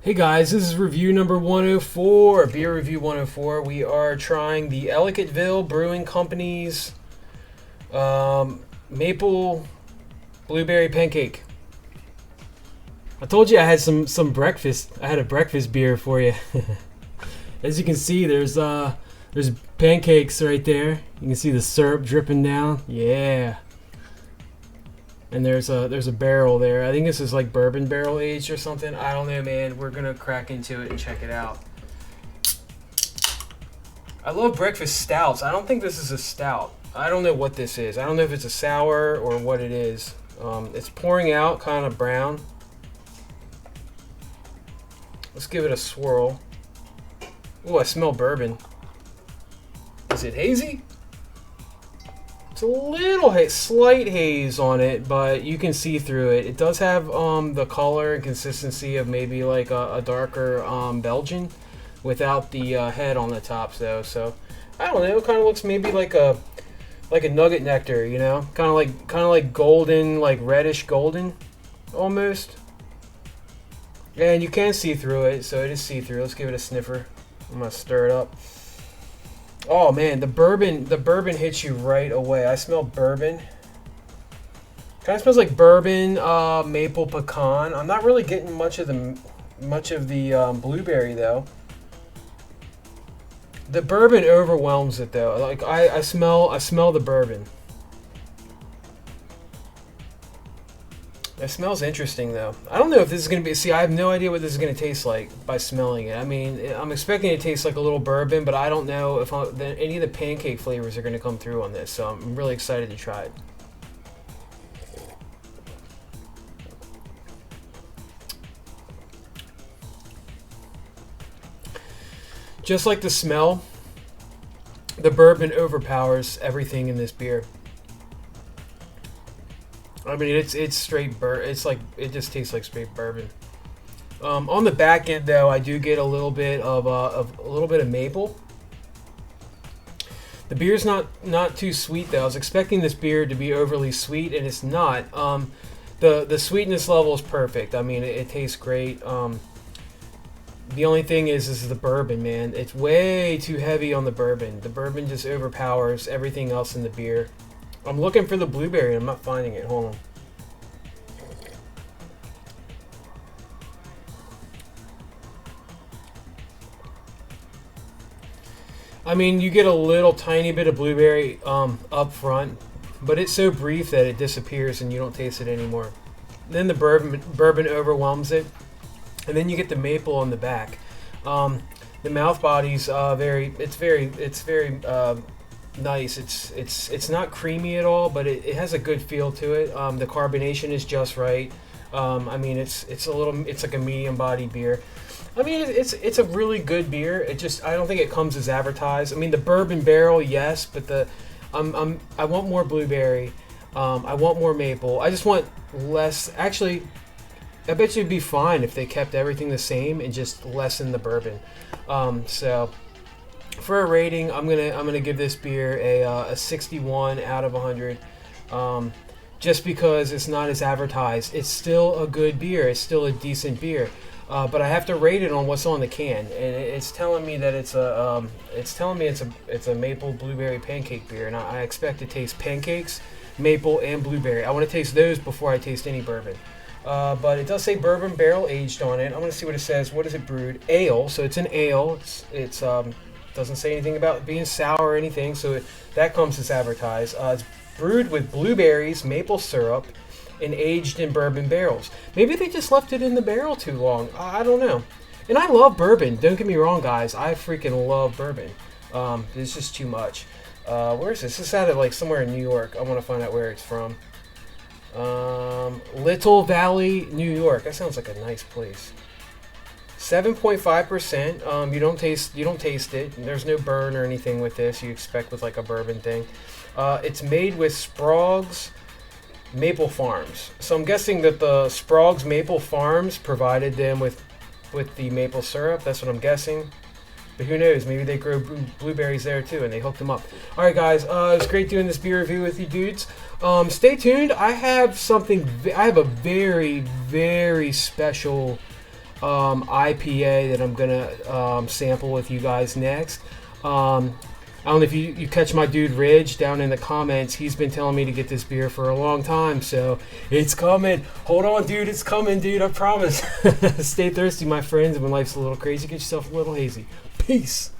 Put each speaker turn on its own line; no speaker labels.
Hey guys, this is review number 104, beer review 104. We are trying the Ellicottville Brewing Company's maple blueberry pancake. I told you I had some breakfast. I had a breakfast beer for you. As you can see, there's pancakes right there. You can see the syrup dripping down. Yeah. And there's a barrel there. I think this is like bourbon barrel aged or something. I don't know, man. We're gonna crack into it and check it out. I love breakfast stouts. I don't think this is a stout. I don't know what this is. I don't know if it's a sour or what it is. It's pouring out, kind of brown. Let's give it a swirl. Ooh, I smell bourbon. Is it hazy? It's a little slight haze on it, but you can see through it. It does have the color and consistency of maybe like a darker Belgian, without the head on the top though. So I don't know. It kind of looks maybe like a nugget nectar, you know, kind of like golden, like reddish golden, almost. And you can see through it, so it is see through. Let's give it a sniffer. I'm gonna stir it up. Oh man, the bourbon hits you right away. I smell bourbon. Kind of smells like bourbon, maple pecan. I'm not really getting much of the blueberry though. The bourbon overwhelms it though. Like I smell the bourbon. It smells interesting though. I don't know if this is going to be... See, I have no idea what this is going to taste like by smelling it. I mean, I'm expecting it to taste like a little bourbon, but I don't know if any of the pancake flavors are going to come through on this. So I'm really excited to try it. Just like the smell, the bourbon overpowers everything in this beer. I mean, it's straight It's like, it just tastes like straight bourbon. On the back end, though, I do get a little bit of maple. The beer's not too sweet though. I was expecting this beer to be overly sweet, and it's not. The sweetness level is perfect. I mean, it tastes great. The only thing is the bourbon, man. It's way too heavy on the bourbon. The bourbon just overpowers everything else in the beer. I'm looking for the blueberry. I'm not finding it. Hold on. I mean, you get a little tiny bit of blueberry up front, but it's so brief that it disappears and you don't taste it anymore. Then the bourbon overwhelms it, and then you get the maple on the back. The mouth body's very nice. It's not creamy at all, but it has a good feel to it. The carbonation is just right. I mean, it's like a medium body beer. I mean, it's a really good beer. I don't think it comes as advertised. I mean, the bourbon barrel, yes, but I want more blueberry. I want more maple. I just want less. Actually, I bet you it'd be fine if they kept everything the same and just lessen the bourbon. So for a rating, I'm gonna give this beer a 61 out of 100. Just because it's not as advertised. It's still a good beer. It's still a decent beer. But I have to rate it on what's on the can, and it's telling me that it's a maple blueberry pancake beer, and I expect to taste pancakes, maple, and blueberry. I want to taste those before I taste any bourbon. But it does say bourbon barrel aged on it. I'm going to see what it says. What is it brewed? Ale. So it's an ale. It's doesn't say anything about being sour or anything. So that comes as advertised. It's brewed with blueberries, maple syrup, and aged in bourbon barrels. Maybe they just left it in the barrel too long. I don't know. And I love bourbon. Don't get me wrong, guys. I freaking love bourbon. It's just too much. Where is this? This is out of like somewhere in New York. I want to find out where it's from. Little Valley, New York. That sounds like a nice place. 7.5%. You don't taste it. There's no burn or anything with this. You expect with like a bourbon thing. It's made with Sprague's Maple Farms. So I'm guessing that the Sprague's Maple Farms provided them with the maple syrup. That's what I'm guessing. But who knows? Maybe they grow blueberries there too, and they hooked them up. All right, guys. It was great doing this beer review with you dudes. Stay tuned. I have a very, very special IPA that I'm gonna sample with you guys next. I don't know if you catch my dude Ridge down in the comments. He's been telling me to get this beer for a long time, so it's coming. Hold on, dude, it's coming, dude, I promise. Stay thirsty, my friends, and when life's a little crazy, get yourself a little hazy. Peace.